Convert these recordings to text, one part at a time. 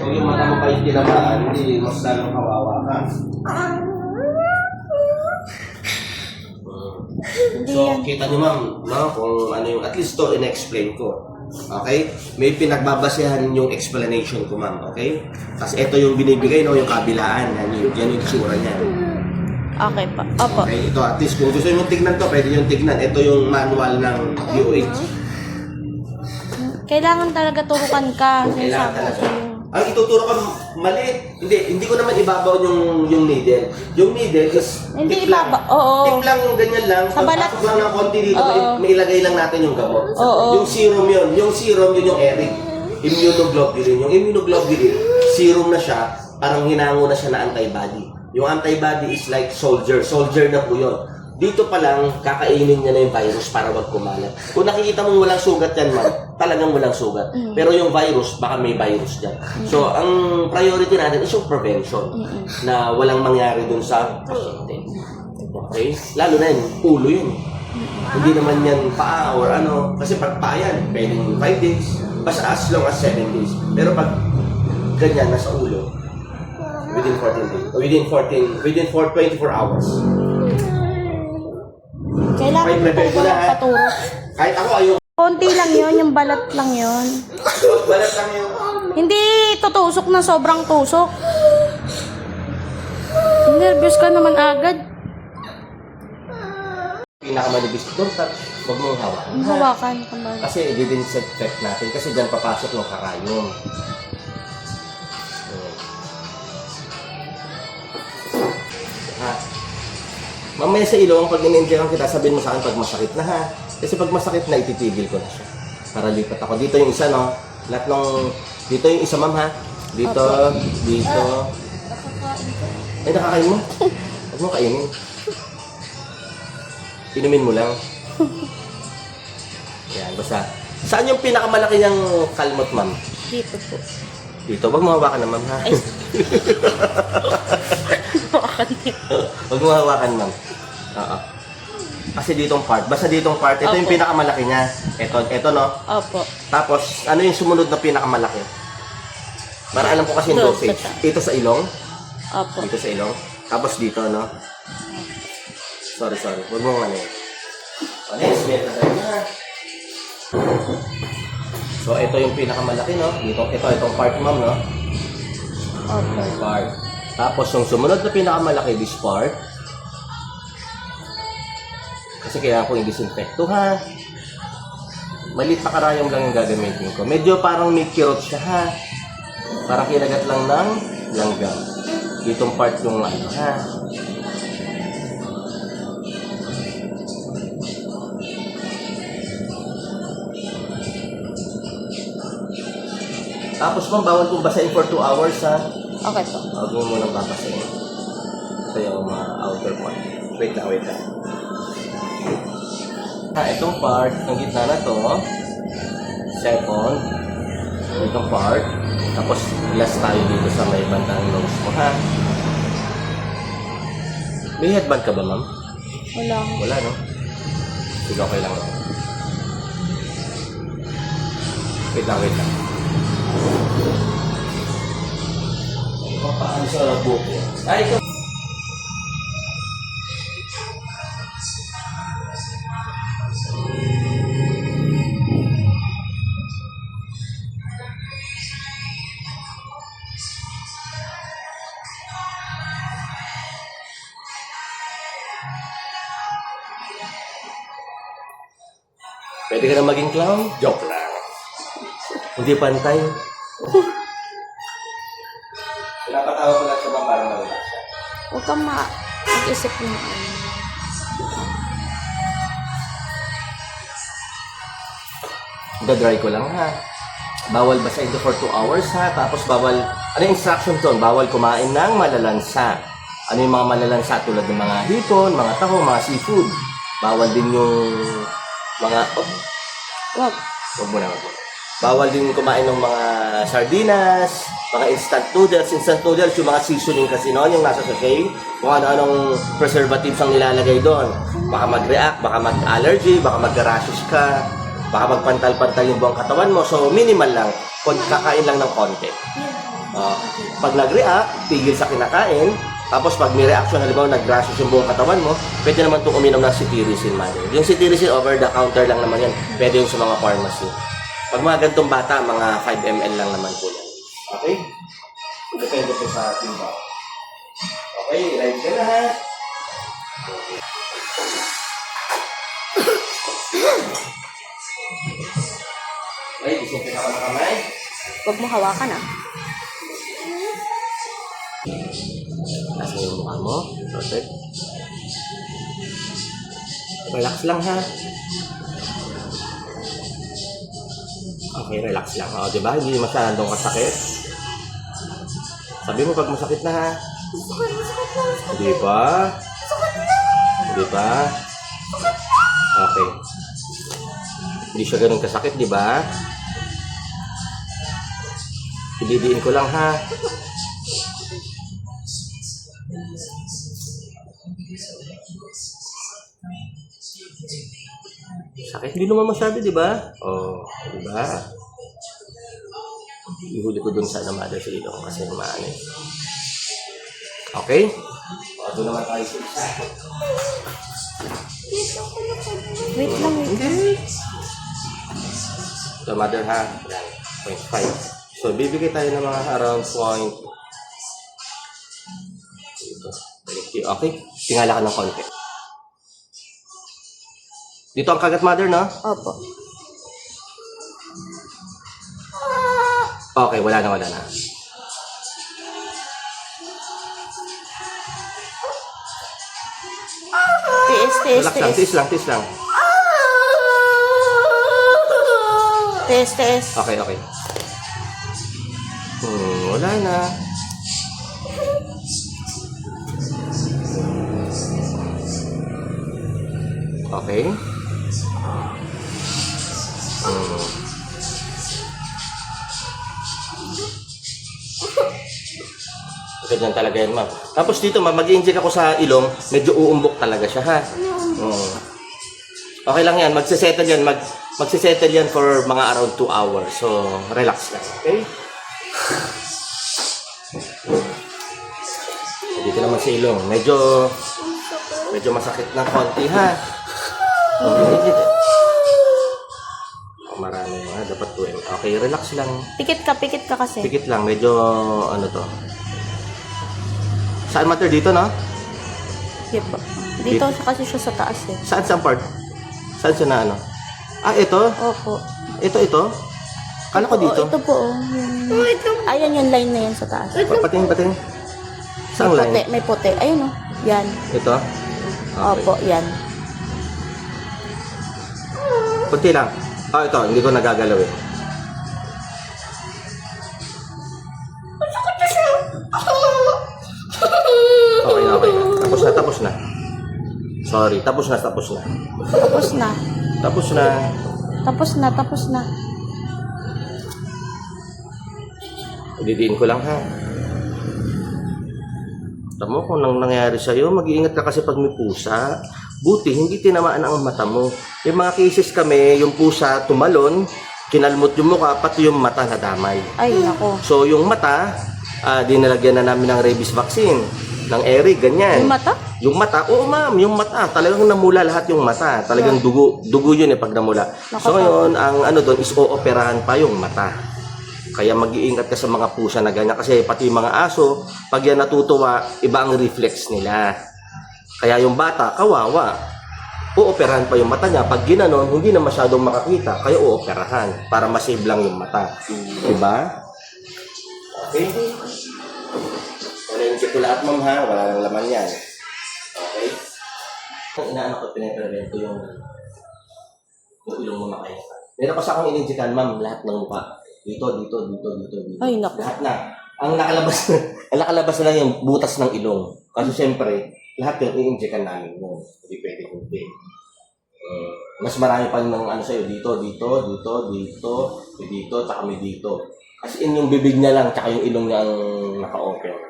Kung yung mata mo pa yung tinamaan, hindi mas lalong kawawa ka. So, kita niyo ma'am, no, kung ano yung, at least to in-explain ko. Okay? May pinagbabasehan yung explanation ko ma'am, okay? Kasi ito yung binibigay, no, yung kabilaan. Yan yung tsura niya. Okay pa. Opo. Okay, ito at least kung gusto nyo tignan to, pwede nyo tignan. Ito yung manual ng DOH. Kailangan talaga turukan ka. Kailangan Sabi ko talaga. sa'yo. Ang ituturo ka mali. Hindi ko naman ibabaw yung needle. Yung needle is Hindi tip lang. ibaba- oo. Tip lang yung ganyan lang. Sa balat. Pagpasok lang ng konti dito, Oo. may ilagay lang natin yung gamot. Oo. Yung serum yun. Yung serum yun yung Eric. Immunoglobulin. Yung immunoglobulin, serum na siya, parang hinango na siya na antibody. Yung antibody is like soldier. Soldier na po yun. Dito pa lang, kakainin niya na yung virus para wag kumalat. Kung nakikita mong walang sugat yan, ma'am, talagang walang sugat. Pero yung virus, baka may virus dyan. So, ang priority natin is yung prevention na walang mangyari dun sa pasyente. Okay? Lalo na yun, ulo yun. Hindi naman yan paa or ano. Kasi pag paa yan, pwedeng 5 days. Basta as long as 7 days. Pero pag ganyan, nasa ulo, within 14 days. Within 24 hours. Kailangan Okay, prepare ko na, ha? paturo. Kahit ako ayaw. Konti lang yon, yung balat lang yon. Balat lang yung... Hindi tutusok na sobrang tusok. Nervous ka naman agad. Pinakamalibis doon, huwag mong hawakan. Ang hawakan ka ba? Kasi i-disinfect natin kasi dyan papasok yung karayom. Ha? Mamaya sa ilong, pag in-injectan kita, sabihin mo sa akin pag masakit na ha. Kasi pag masakit na, ititigil ko na siya. Para lipat ako. Dito yung isa, no? Lahat ng... Dito yung isa, ma'am, ha? Dito, dito. Ay, nakakain mo? Huwag mo kainin. Inumin mo lang. Yan, basta. Saan yung pinakamalaki niyang kalmot, ma'am? Dito po. Dito. Huwag mo hawakan na, ma'am, ha? Ay. Hawakan dito. Huwag mo hawakan, ma'am. Oo. Kasi ditong part. Basta ditong part. Ito yung Opo. pinakamalaki niya. Ito, no? Opo. Tapos, ano yung sumunod na pinakamalaki? Para alam ko kasi yung Ito, dosage. basta. Ito sa ilong. Opo. Dito sa ilong. Tapos dito, no? Sorry. Huwag mo nga yun. Next, meron tayo na. So, ito yung pinakamalaki, no? Itong part, ma'am, no? Opo. Part. Tapos, yung sumunod na pinakamalaki, this part. Kasi kailangan ko i-disinfect to, ha? Maliit na karayom lang yung gagamitin ko. Medyo parang may kirot siya, ha? Parang kinagat lang ng langgam. Ditong part yung ano, ha? Tapos, ma'am, bawal kong basahin for 2 hours, ha? Okay po. Huwag mo munang babasahin. Ito yung mga outer part. Wait lang. Itong part, ng gitna na to, second, itong part, tapos last tayo dito sa may bandang nose mo, ha? May headband ka ba, ma'am? Wala. Wala, no? Sige, okay lang. Wait lang. Paano sa buko? Ay, ito. Pwede ka na maging clown? Joke lang. Hindi pantay. Pinapatawa ko lang siya ba para malalax siya? Huwag kang mag-isip mo. Dry ko lang, ha? Bawal basahin ito for 2 hours, ha? Tapos bawal, ano yung instruction doon? Bawal kumain ng malalansa. Ano yung mga malalansa tulad ng mga hipon, mga taho, mga seafood. Bawal din yung mga, Wag. Huwag mo na. Bawal din kumain ng mga sardinas, mga instant noodles. Instant noodles, yung mga seasoning kasi noon, yung nasa sachet, kung ano-anong preservatives ang nilalagay doon. Baka mag-react, baka mag-allergy, baka mag-rashes ka. Baka magpantal-pantal yung buong katawan mo. So, minimal lang. Kakain lang ng konti. Pag nag-react, tigil sa kinakain. Tapos pag may reaction, halimbawa nag-rashes yung buong katawan mo, pwede naman itong uminom ng cetirizine, mother. Yung cetirizine, over-the-counter lang naman yan. Pwede yung sa mga pharmacy. Pag mga gantong bata, mga 5 ml lang naman po yan. Okay? Depende po sa timba. Okay, ready ka na ha? Okay, disinfect ako ng kamay. Huwag mo hawakan ah. Nasa yung mukha mo. Perfect. Relax lang ha. Okay, relax lang. O, diba? Hindi masyadong kasakit. Sabi mo pag masakit na ha. Hindi ba? Hindi ba? Okay. Hindi siya ganun kasakit, di ba? Ididiin ko lang ha. Sakit hindi naman masyado, di ba? Oh, di ba? Ihuli ko dun sa namada sa ilong kasi maano eh. Okay? O, doon naman tayo sa isa. Wait lang, wait lang. So, mother ha, 0.5. So, bibigay tayo ng mga around point. Dito. Okay? Tingala ka ng konti. Dito ang kagat, mother, no? Opo. Okay, wala na, wala na. Tiis, Relax lang, tiis lang, tiis lang. Tiis. Okay, okay. Wala na. Okay. Ganyan talaga yan, ma'am. Tapos dito, ma'am, mag-i-inject ako sa ilong, medyo uumbok talaga siya, ha? Okay lang yan, magsisettle yan, magsisettle yan for mga around 2 hours. So, relax lang, okay? Dito naman sa ilong, medyo masakit ng konti, ha? Okay, marami mga, dapat 2 ml. Okay, relax lang. Pikit ka kasi. Pikit lang, medyo, ano to. Saan matter dito, no? Yep. Dito kasi siya sa taas eh. Saan part? Saan siya na ano? Ah, ito? Opo. Ito? Kala ko dito. Ito po. Ayan yung line na yan sa taas. Pating. Saan May puti, line? may puti. Ayun o. Yan. Ito? Opo, yan. Kunti lang. Ah, ito. Hindi ko nagagalaw eh. Okay. Tapos na. Sorry, tapos na. Didiin ko lang ha. Tamo kung nang nangyari sa'yo, mag-iingat ka kasi pag may pusa. Buti, hindi tinamaan ang mata mo. Yung mga cases kami, yung pusa tumalon, kinalmot yung mukha, pati yung mata nadamay. Ay, nako. So, yung mata, dinalagyan na namin ng rabies vaccine. Ng Eric, ganyan. Yung mata? Yung mata, oo ma'am, yung mata. Talagang namula lahat yung mata. Talagang dugo yun pag namula. So ngayon, ang ano doon is ooperahan pa yung mata. Kaya mag-iingat ka sa mga pusa na ganyan. Kasi pati yung mga aso, pag yan natutuwa, iba ang reflex nila. Kaya yung bata, kawawa. Ooperahan pa yung mata niya. Pag ginanon, hindi na masyadong makakita. Kaya ooperahan para masave lang yung mata. Diba? Okay? Wala ko lahat, ma'am, ha? Wala nang laman yan. Okay? Ang inaano ko, pinaprevento yung ilong mo makain. Meron pa sa akong ininjikan, ma'am, lahat ng mukha. Dito. Ay, naku. Lahat na. Ang nakalabas na lang yung butas ng ilong. Kasi siyempre, lahat yung ininjikan namin mo. Hindi pwede hindi. Mas marami pa ng ano sa'yo. Dito, tsaka may dito. As in, yung bibig niya lang, tsaka yung ilong niya ang naka-open.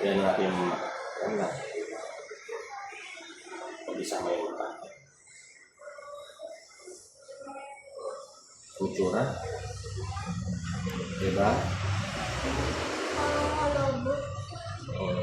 Yan natin yung isama yung mata. Kutsura. Diba? Oo.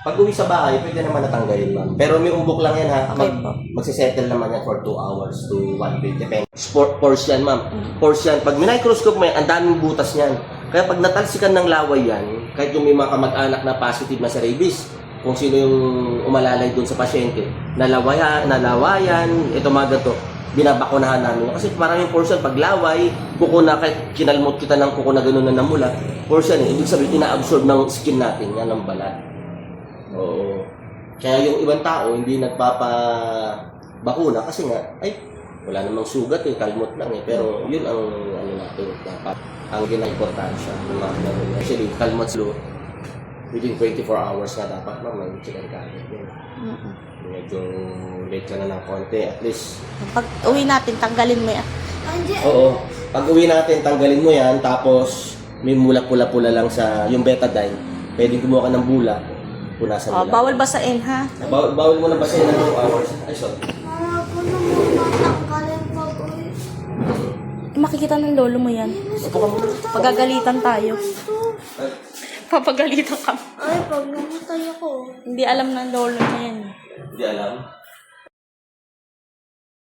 Pag uwi sa bahay, pwede naman natanggalin, ma'am. Pero may umbok lang yan, ha? Okay po. Magsisettle naman yan for 2 hours to 1 day. Depende. Pores yan, ma'am. Pores yan. Pag microscope mo yan, ang daming butas yan. Kaya pag natalsikan ng laway yan, kahit yung may mga kamag-anak na positive na sa rabies, kung sino yung umalalay dun sa pasyente, nalawayan, ito mga ganito, binabakunahan namin. Kasi parang yung pores yan, pag laway, kuko na, kahit kinalmot kita ng kuko na gano'n na namula, pores yan eh. Ibig sabihin, ina-absorb ng skin natin, yan ang balat. Oo. Kaya yung ibang tao hindi nagpapabakuna kasi nga, ay, wala namang sugat eh, kalmot lang eh. Pero yun ang ano natin, dapat ang gina-importansya ng mga ganun. Actually, kalmot slow, within 24 hours na dapat may chicken kalit yun. Medyo late ka na ng konti, at least. Pag uwi natin, tanggalin mo yan. Oo. Pag uwi natin, tanggalin mo yan, tapos may mula-pula-pula lang sa yung betadine. Pwedeng kumuha ka ng bula, punasan mo lang. Bawal basain, ha? Bawal mo na basahin ng 2 hours. Ay, sorry. Ako naman matanggalin pag uwi. Makikita ng lolo mo yan. Pagagalitan tayo. Papagalitan ka. Ay, pag namatay ako. Hindi alam ng lolo niya yan. Hindi alam.